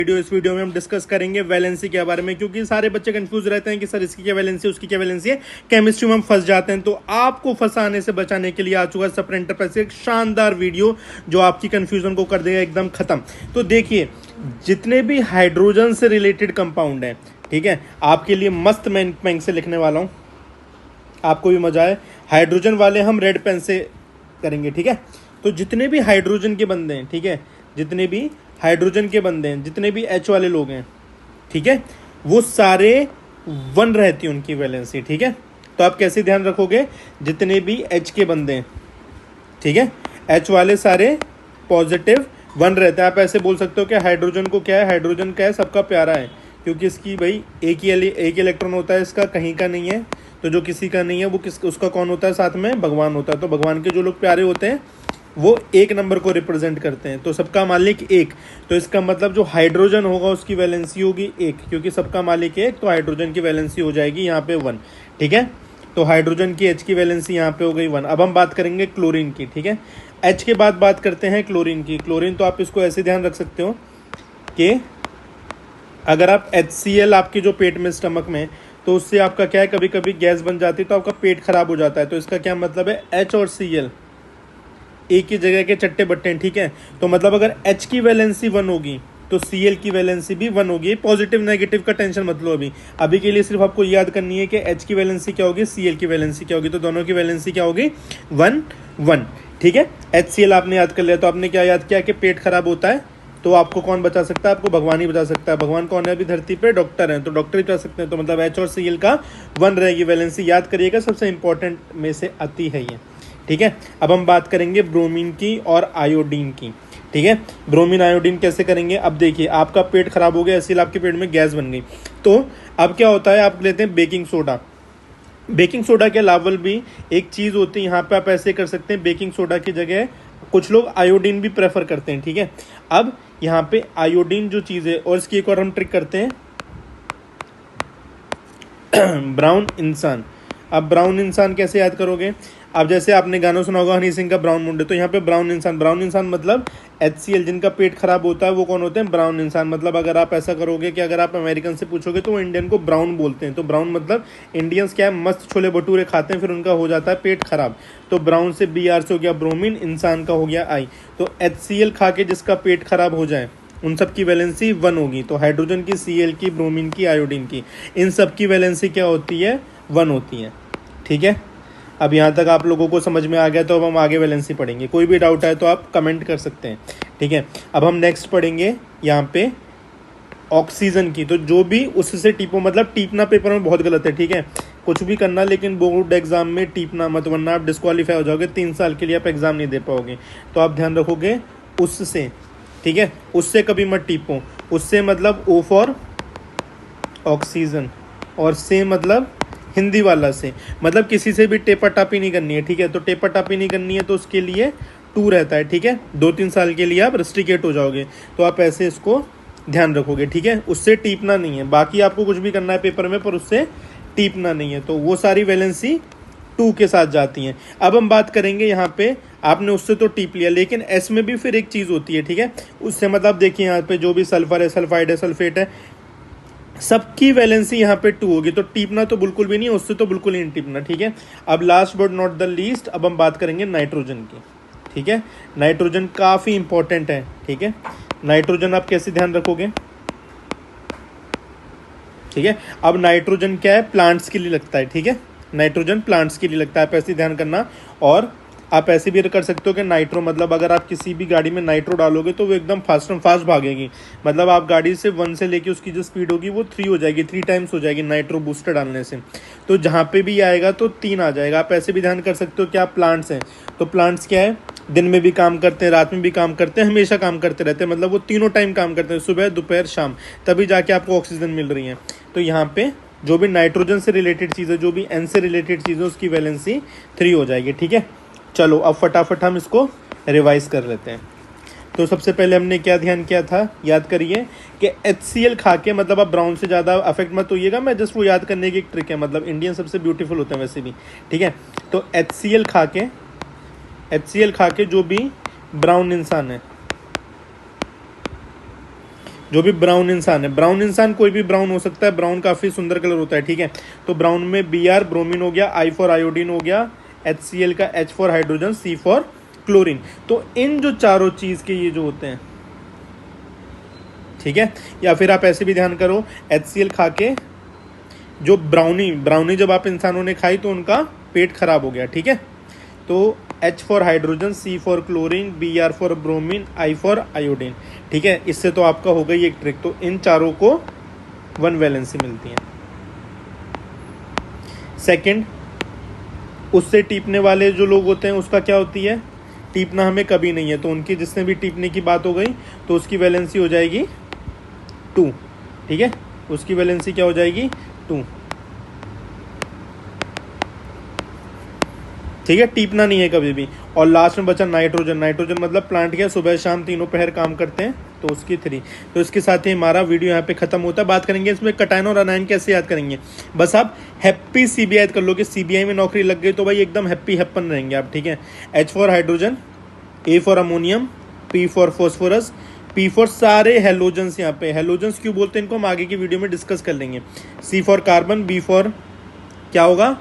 इस वीडियो में हम डिस्कस करेंगे वैलेंसी के बारे में, क्योंकि सारे बच्चे कंफ्यूज रहते हैं कि सर इसकी क्या वैलेंसी है, उसकी क्या वैलेंसी है। केमिस्ट्री में हम फंस जाते हैं। तो आपको फंसाने से बचाने के लिए आ चुका है सप्र एंटरप्राइज एक शानदार वीडियो जो आपकी कंफ्यूजन को कर देगा एकदम खत्म। तो देखिए, जितने भी हाइड्रोजन से रिलेटेड कंपाउंड हैं, ठीक है, आपके लिए मस्त मैं पेन से लिखने वाला हूं, आपको भी मजा आए। हाइड्रोजन वाले हम रेड पेन से करेंगे, ठीक है। तो जितने भी हाइड्रोजन के बंदे हैं, ठीक है, जितने भी हाइड्रोजन के बंदे हैं, जितने भी एच वाले लोग हैं, ठीक है, वो सारे 1 रहती है उनकी वैलेंसी, ठीक है। तो आप कैसे ध्यान रखोगे, जितने भी एच के बंदे हैं, ठीक है, एच वाले सारे पॉजिटिव 1 रहते हैं। आप ऐसे बोल सकते हो कि हाइड्रोजन को क्या है, हाइड्रोजन क्या है, सबका प्यारा है, क्योंकि इसकी भाई एक ही इलेक्ट्रॉन होता है, इसका कहीं का नहीं है। तो जो किसी का नहीं है वो उसका कौन होता है, साथ में भगवान होता है। तो भगवान के जो लोग प्यारे होते हैं वो 1 नंबर को रिप्रेजेंट करते हैं। तो सबका मालिक 1, तो इसका मतलब जो हाइड्रोजन होगा उसकी वैलेंसी होगी 1, क्योंकि सबका मालिक 1, तो हाइड्रोजन की वैलेंसी हो जाएगी यहाँ पे 1, ठीक है। तो हाइड्रोजन की H की वैलेंसी यहाँ पे हो गई 1। अब हम बात करेंगे क्लोरीन की, ठीक है। H के बाद बात करते हैं क्लोरीन की। क्लोरीन तो आप इसको ऐसे ध्यान रख सकते हो कि अगर आप HCl आपके जो पेट में, स्टमक में, तो उससे आपका क्या है, कभी कभी गैस बन जाती है तो आपका पेट खराब हो जाता है। तो इसका क्या मतलब है, H और Cl एक ही जगह के चट्टे बट्टे हैं, ठीक है। तो मतलब अगर H की वैलेंसी 1 होगी तो Cl की वैलेंसी भी 1 होगी। पॉजिटिव नेगेटिव का टेंशन मत लो अभी के लिए सिर्फ आपको याद करनी है कि H की वैलेंसी क्या होगी, Cl की वैलेंसी क्या होगी। तो दोनों की वैलेंसी क्या होगी, 1 1, ठीक है। HCl आपने याद कर लिया, तो आपने क्या याद किया कि पेट खराब होता है तो आपको कौन बचा सकता है, आपको भगवान ही बचा सकता है। भगवान कौन है अभी धरती पे, डॉक्टर हैं, तो डॉक्टर ही बचा सकते हैं। तो मतलब H और Cl का 1 रहेगी वैलेंसी, याद करिएगा, सबसे इंपॉर्टेंट में से आती है ये, ठीक है। अब हम बात करेंगे ब्रोमीन की और आयोडीन की, ठीक है। ब्रोमीन आयोडीन कैसे करेंगे, अब देखिए, आपका पेट खराब हो गया, इसलिए आपके पेट में गैस बन गई। तो अब क्या होता है, आप लेते हैं बेकिंग सोडा। बेकिंग सोडा के अलावा भी एक चीज़ होती है, यहाँ पे आप ऐसे कर सकते हैं, बेकिंग सोडा की जगह कुछ लोग आयोडीन भी प्रेफर करते हैं, ठीक है। अब यहाँ पे आयोडीन जो चीज़ है, और इसकी एक और हम ट्रिक करते हैं, ब्राउन इंसान। अब ब्राउन इंसान कैसे याद करोगे, अब जैसे आपने गाना सुना होगा हनी सिंह का ब्राउन मुंडे, तो यहाँ पे ब्राउन इंसान मतलब HCl, जिनका पेट खराब होता है वो कौन होते हैं, ब्राउन इंसान। मतलब अगर आप ऐसा करोगे कि अगर आप अमेरिकन से पूछोगे तो वो इंडियन को ब्राउन बोलते हैं। तो ब्राउन मतलब इंडियंस क्या है, मस्त छोले भटूरे खाते हैं, फिर उनका हो जाता है पेट खराब। तो ब्राउन से BR से हो गया ब्रोमीन, इंसान का हो गया I। तो HCl खा के जिसका पेट खराब हो जाए उन सब की वैलेंसी 1 होगी। तो हाइड्रोजन की, Cl की, ब्रोमीन की, आयोडीन की, इन सब की वैलेंसी क्या होती है, 1 होती है, ठीक है। अब यहाँ तक आप लोगों को समझ में आ गया, तो अब हम आगे वैलेंसी पढ़ेंगे। कोई भी डाउट है तो आप कमेंट कर सकते हैं, ठीक है। अब हम नेक्स्ट पढ़ेंगे यहाँ पे ऑक्सीजन की। तो जो भी उससे टीपो, मतलब टीपना पेपर में बहुत गलत है, ठीक है। कुछ भी करना, लेकिन बोर्ड एग्जाम में टीपना मत, वरना आप डिस्क्वालीफाई हो जाओगे, 3 साल के लिए आप एग्जाम नहीं दे पाओगे। तो आप ध्यान रखोगे उससे, ठीक है, उससे कभी मत टीपो। उससे मतलब O फॉर ऑक्सीजन, और से मतलब हिंदी वाला से, मतलब किसी से भी टेपा टापी नहीं करनी है, ठीक है। तो टेपा टापी नहीं करनी है तो उसके लिए 2 रहता है, ठीक है। 2-3 साल के लिए आप रेस्ट्रिकेट हो जाओगे। तो आप ऐसे इसको ध्यान रखोगे, ठीक है। उससे टीपना नहीं है, बाकी आपको कुछ भी करना है पेपर में, पर उससे टीपना नहीं है। तो वो सारी वैलेंसी 2 के साथ जाती हैं। अब हम बात करेंगे यहाँ पे, आपने उससे तो टीप लिया, लेकिन S में भी फिर एक चीज़ होती है, ठीक है। उससे मतलब देखिए, यहाँ पे जो भी सल्फर है, सल्फाइड है, सल्फेट है, सबकी वैलेंसी यहाँ पे 2 होगी। तो टीपना तो बिल्कुल भी नहीं, उससे तो बिल्कुल ही नहीं टीपना, ठीक है। अब last but not the least, अब हम बात करेंगे नाइट्रोजन की, ठीक है। नाइट्रोजन काफ़ी इंपॉर्टेंट है, ठीक है। नाइट्रोजन आप कैसे ध्यान रखोगे, ठीक है। अब नाइट्रोजन क्या है, प्लांट्स के लिए लगता है, ठीक है। नाइट्रोजन प्लांट्स के लिए लगता है, आप ऐसे ध्यान करना। और आप ऐसे भी कर सकते हो कि नाइट्रो, मतलब अगर आप किसी भी गाड़ी में नाइट्रो डालोगे तो वो एकदम फास्ट भागेगी। मतलब आप गाड़ी से 1 से लेके उसकी जो स्पीड होगी वो 3 हो जाएगी, 3 टाइम्स हो जाएगी नाइट्रो बूस्टर डालने से। तो जहाँ पे भी आएगा तो 3 आ जाएगा। आप ऐसे भी ध्यान कर सकते हो कि आप प्लांट्स हैं, तो प्लांट्स क्या है, दिन में भी काम करते हैं, रात में भी काम करते हैं, हमेशा काम करते रहते हैं। मतलब वो तीनों टाइम काम करते हैं, सुबह, दोपहर, शाम, तभी जाके आपको ऑक्सीजन मिल रही है। तो यहाँ पे जो भी नाइट्रोजन से रिलेटेड चीज़ है, जो भी N से रिलेटेड चीज़ है, उसकी वैलेंसी 3 हो जाएगी, ठीक है। चलो अब फटाफट हम इसको रिवाइज कर लेते हैं। तो सबसे पहले हमने क्या ध्यान किया था, याद करिए कि HCl खा के, मतलब आप ब्राउन से ज़्यादा अफेक्ट मत होइएगा, मैं जस्ट वो याद करने की एक ट्रिक है, मतलब इंडियन सबसे ब्यूटीफुल होते हैं वैसे भी, ठीक है। तो HCl खा के जो भी ब्राउन इंसान है, जो भी ब्राउन इंसान है, ब्राउन इंसान कोई भी ब्राउन हो सकता है, ब्राउन काफ़ी सुंदर कलर होता है, ठीक है। तो ब्राउन में Br ब्रोमीन हो गया, I फॉर आयोडीन हो गया, HCl का H for hydrogen, C for chlorine. तो इन जो चारों चीज़ के ये जो होते हैं, ठीक है। या फिर आप ऐसे भी ध्यान करो, HCl खा के जो ब्राउनी जब आप इंसानों ने खाई तो उनका पेट खराब हो गया, ठीक है। तो H for hydrogen, C for chlorine, Br for bromine, I for iodine, ठीक है। इससे तो आपका हो गई एक ट्रिक। तो इन चारों को 1 वैलेंसी मिलती है। सेकंड, उससे टीपने वाले जो लोग होते हैं उसका क्या होती है, टीपना हमें कभी नहीं है, तो उनकी जिसने भी टीपने की बात हो गई तो उसकी वैलेंसी हो जाएगी 2, ठीक है। उसकी वैलेंसी क्या हो जाएगी, 2, ठीक है। टीपना नहीं है कभी भी। और लास्ट में बचा नाइट्रोजन। नाइट्रोजन मतलब प्लांट क्या सुबह शाम तीनों पहर काम करते हैं, तो उसकी 3। तो इसके साथ ही हमारा वीडियो यहाँ पे खत्म होता है। बात करेंगे इसमें कटायन और अनायन कैसे याद करेंगे। बस आप हैप्पी CBI याद कर लो कि CBI में नौकरी लग गई तो भाई एकदम हैप्पी हैप्पन रहेंगे आप, ठीक है। H for hydrogen, A for ammonium, P for phosphorus, P for सारे हेलोजन्स। यहाँ पे हेलोजन्स क्यों बोलते हैं इनको हम आगे की वीडियो में डिस्कस कर लेंगे। C for carbon, B for क्या होगा,